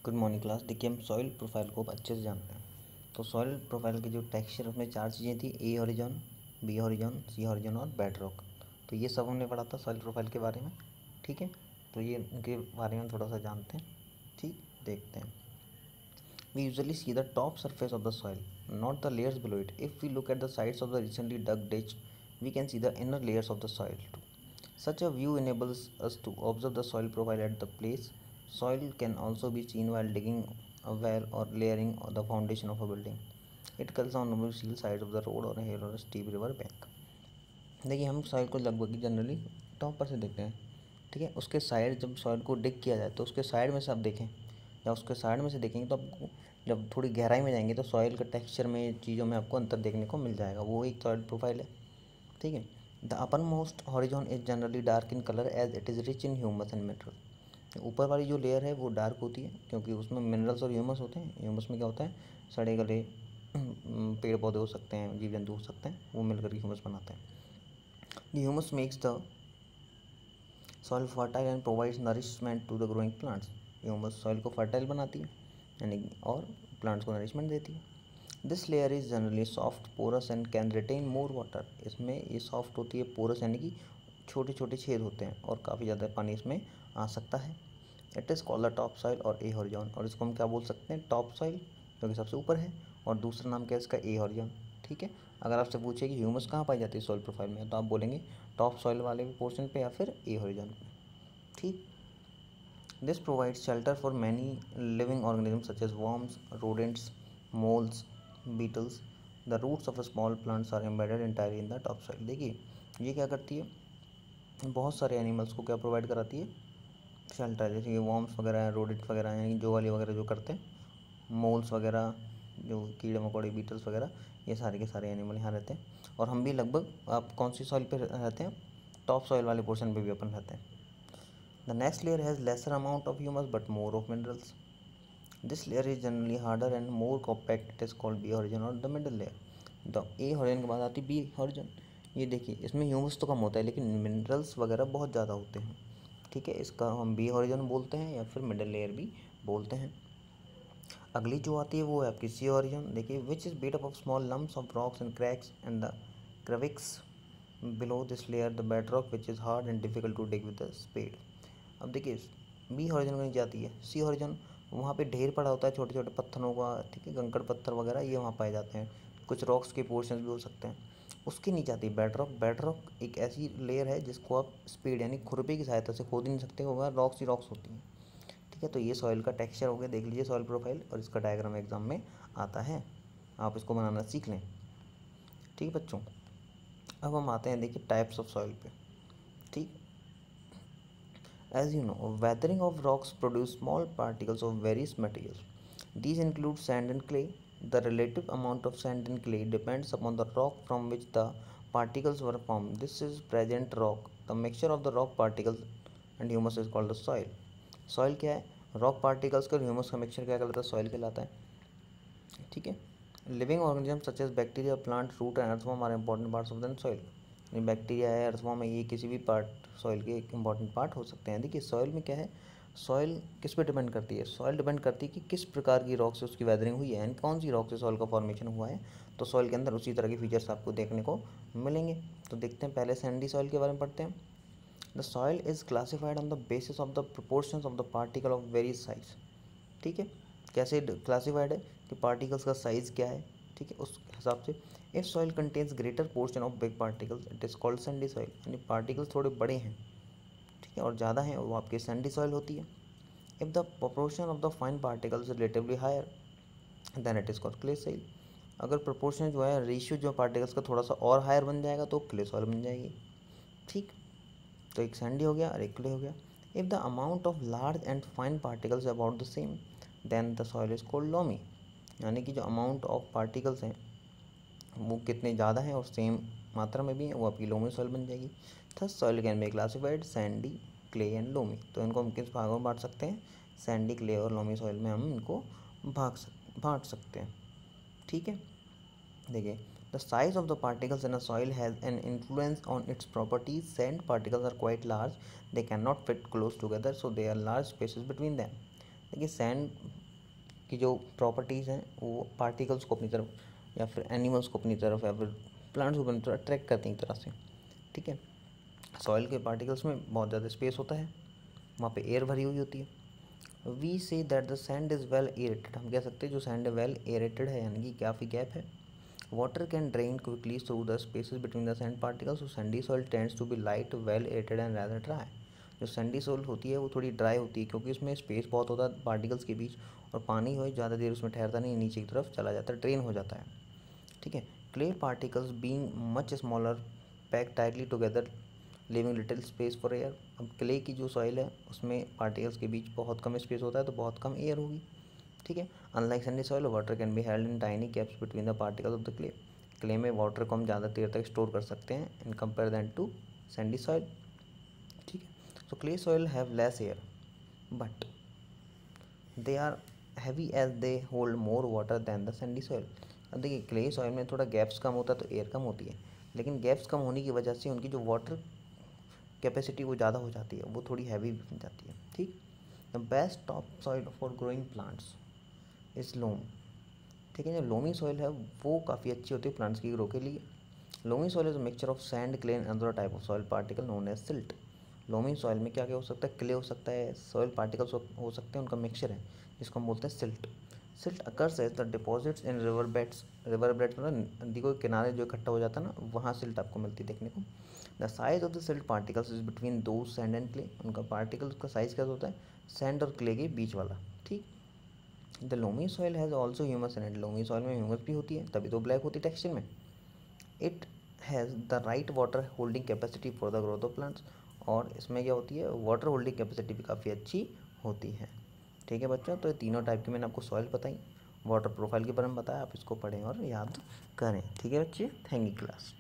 Good morning class. देखिए हम soil profile को अच्छे से जानते हैं। तो सॉइल प्रोफाइल की जो टेक्सचर उसमें चार चीज़ें थी, ए हॉरिजॉन, बी हॉरिजॉन, सी हॉरिजॉन और बेड रॉक। तो ये सब हमने पढ़ा था सॉइल प्रोफाइल के बारे में। ठीक है, तो ये इनके बारे में थोड़ा सा जानते हैं। ठीक, देखते हैं। We usually see the top surface of the soil, not the layers below it. If we look at the sides of the recently dug ditch, we can see the inner layers of the soil too. Such a view enables us to observe the soil profile at the place. Soil can also be seen while digging a well or layering the foundation of a building. It occurs on the sides of the road or a hill or a steep river bank. देखिए हम soil को लगभग generally top पर से देखते हैं। ठीक है, उसके साइड जब सॉइल को डिग किया जाए तो उसके साइड में से आप देखें या उसके साइड में से देखेंगे तो आपको जब थोड़ी गहराई में जाएंगे तो सॉइल का टेक्सचर में चीज़ों में आपको अंतर देखने को मिल जाएगा। वो एक सॉइल प्रोफाइल है। ठीक है, the upper most horizon is generally dark in colour as it is rich in humus and mineral. ऊपर वाली जो लेयर है वो डार्क होती है क्योंकि उसमें मिनरल्स और ह्यूमस होते हैं। ह्यूमस में क्या होता है, सड़े गले पेड़ पौधे हो सकते हैं, जीव जंतु हो सकते हैं, वो मिलकर ह्यूमस बनाते हैं। The humus makes the soil fertile and provides nourishment to the growing plants. Humus soil को फर्टाइल बनाती है यानी और प्लांट्स को नरिशमेंट देती है। This layer is generally soft porous and can retain more water. इसमें ये सॉफ्ट होती है, पोरस यानी कि छोटे छोटे छेद होते हैं और काफ़ी ज़्यादा पानी इसमें आ सकता है। It is called the top soil और ए हॉरिजॉन। और इसको हम क्या बोल सकते हैं, टॉप सॉइल क्योंकि सबसे ऊपर है, और दूसरा नाम क्या है इसका, ए हॉरिजॉन। ठीक है, अगर आपसे पूछे कि ह्यूमस कहाँ पाई जाती है सॉइल प्रोफाइल में तो आप बोलेंगे टॉप सॉइल वाले पोर्शन पे या फिर ए हॉरिजॉन पे। ठीक, this provides shelter for many living organism such as worms, rodents, moles, beetles. The roots of small plants are embedded entirely in the top soil. देखिए ये क्या करती है, बहुत सारे एनिमल्स को क्या प्रोवाइड कराती है, शेल्टर। जैसे कि वॉर्म्स वगैरह हैं, रोडेंट वगैरह हैं, जो वाली वगैरह जो करते हैं, मोल्स वगैरह जो कीड़े मकोड़े, बीटल्स वगैरह, ये सारे के सारे एनिमल यहाँ रहते हैं। और हम भी लगभग, आप कौन सी सॉइल पे रहते हैं, टॉप सॉइल वाले पोर्शन पे भी अपन रहते हैं। The next layer has lesser amount of humus but more of minerals. This layer is generally harder and more compact. It is called B horizon or the middle layer. The A horizon के बाद आती है B horizon. ये देखिए इसमें humus तो कम होता है लेकिन मिनरल्स वगैरह बहुत ज़्यादा होते हैं। ठीक है, इसका हम बी हॉरिजन बोलते हैं या फिर मिडल लेयर भी बोलते हैं। अगली जो आती है वो है आपकी सी हॉरिजन। देखिए which is made up of small lumps of rocks and cracks and the crevices below this layer the bed rock which is hard and difficult to dig with the spade. अब देखिए B horizon में जाती है, सी horizon वहाँ पे ढेर पड़ा होता है छोटे छोटे पत्थरों का। ठीक है, कंकड़ पत्थर वगैरह ये वहाँ पाए जाते हैं, कुछ रॉक्स के पोर्शन भी हो सकते हैं। उसके नीचे आती है बेड रॉक। बेड रॉक एक ऐसी लेयर है जिसको आप स्पीड यानी खुरपी की सहायता से खोद ही नहीं सकते, होगा रॉक्स ही रॉक्स होती हैं। ठीक है, तो ये सॉइल का टेक्सचर हो गया, देख लीजिए सॉइल प्रोफाइल, और इसका डायग्राम एग्जाम में आता है, आप इसको बनाना सीख लें। ठीक है बच्चों, अब हम आते हैं देखिए टाइप्स ऑफ सॉइल पे। ठीक, as you know, weathering of rocks produce small particles of various materials. These include sand and clay. The relative amount of sand and clay depends upon the rock from which the particles were formed. This is present rock. The mixture of the rock particles and humus is called the soil. Soil क्या है, rock particles का humus का mixture क्या कहलाता है, soil कहलाता है। ठीक है, living organism such as bacteria, plant, root and earthworm are important parts of the soil. Bacteria है, अर्थवॉर्म है, ये किसी भी पार्ट सॉइल के एक इंपॉर्टेंट पार्ट हो सकते हैं। देखिए सॉइल में क्या है, सॉइल किस पे डिपेंड करती है, सॉइल डिपेंड करती है कि किस प्रकार की रॉक से उसकी वेदरिंग हुई है एंड कौन सी रॉक से सॉइल का फॉर्मेशन हुआ है। तो सॉइल के अंदर उसी तरह के फीचर्स आपको देखने को मिलेंगे। तो देखते हैं, पहले सैंडी सॉइल के बारे में पढ़ते हैं। The soil is classified on the basis of the proportions of the particle of various size. ठीक है, कैसे क्लासिफाइड है कि पार्टिकल्स का साइज़ क्या है। ठीक है, उस हिसाब से if soil contains greater portion of big particles it is called Sandy soil. यानी पार्टिकल्स थोड़े बड़े हैं, ठीक है, और ज़्यादा हैं, वो आपकी सैंडी सॉइल होती है। If the proportion of the fine particles relatively higher then it is called clay soil. अगर प्रोपोर्शन जो है, रेशियो जो पार्टिकल्स का थोड़ा सा और हायर बन जाएगा तो क्ले सॉइल बन जाएगी। ठीक, तो एक सैंडी हो गया और एक क्ले हो गया। If the amount of large and fine particles about the same then the soil is called loamy. यानी कि जो अमाउंट ऑफ पार्टिकल्स हैं वो कितने ज़्यादा हैं और सेम मात्रा में भी हैं, वो आपकी लोमी सॉइल बन जाएगी। Thus soil can be classified sandy, clay and loamy. तो इनको हम किस भागों में बांट सकते हैं, सैंडी, क्ले और लोमी सॉइल में हम इनको बांट सकते हैं। ठीक है, देखिए the size of the particles in a soil has an influence on its properties. Sand particles are quite large, they can not fit close together, so they are large spaces between them. देखिए sand की जो properties हैं वो particles को अपनी तरफ या फिर एनिमल्स को अपनी तरफ या फिर प्लांट्स को अपनी तरफ अट्रैक्ट करती हैं एक तरह से, ठीक है। सॉइल के पार्टिकल्स में बहुत ज़्यादा स्पेस होता है, वहाँ पे एयर भरी हुई होती है। We say that the sand is well aerated, हम कह सकते हैं जो सैंड वेल एरेटेड है, यानी कि काफ़ी गैप है। Water can drain quickly through the spaces between the sand particles, so sandy soil tends to be light, well aerated and rather dry. जो सैंडी सॉइल होती है वो थोड़ी ड्राई होती है क्योंकि उसमें स्पेस बहुत होता है पार्टिकल्स के बीच, और पानी हो ज़्यादा देर उसमें ठहरता नहीं, नीचे की तरफ चला जाता है, ड्रेन हो जाता है, ठीक है। Clay particles being much smaller pack tightly together living little space for air. अब क्ले की जो सॉइल है उसमें पार्टिकल्स के बीच बहुत कम स्पेस होता है तो बहुत कम एयर होगी, ठीक है। Unlike sandy soil, water can be held in tiny gaps between the particles of the clay. Clay में वाटर को हम ज़्यादा देर तक स्टोर कर सकते हैं in compare than to sandy soil, ठीक है। So clay soil have less air but they are heavy as they hold more water than the sandy soil. अब देखिए क्ले सॉइल में थोड़ा गैप्स कम होता है तो एयर कम होती है, लेकिन गैप्स कम होने की वजह से उनकी जो वाटर कैपेसिटी वो ज़्यादा हो जाती है, वो थोड़ी हैवी बन जाती है, ठीक। The best top soil for growing plants is loam, ठीक है। जो लोमी सॉइल है वो काफ़ी अच्छी होती है प्लांट्स की ग्रो के लिए। Loamy soil is a mixture of sand, clay and other type of soil particle known as silt. Loamy soil में क्या क्या हो सकता है, क्ले हो सकता है, सॉइल पार्टिकल्स हो सकते हैं, उनका मिक्सचर है जिसको हम बोलते हैं silt. Silt occurs as the deposits in river beds, river beds मतलब नदी के किनारे जो इकट्ठा हो जाता है ना, वहाँ सिल्ट आपको मिलती है देखने को। The size of the silt particles is between दो सैंड एंड क्ले, उनका पार्टिकल्स का साइज क्या होता है, सैंड और क्ले के बीच वाला, ठीक। The loamy soil has also humus in it, loamy soil में ह्यूमस भी होती है तभी तो ब्लैक होती है टेक्सचर में। It has the right water holding capacity for the growth of plants, और इसमें क्या होती है, वाटर होल्डिंग कैपेसिटी भी काफ़ी अच्छी होती है, ठीक है बच्चों। तो ये तीनों टाइप की मैंने आपको सॉइल बताई, वाटर प्रोफाइल के बारे में बताया, आप इसको पढ़ें और याद करें, ठीक है बच्चे। Thank you class.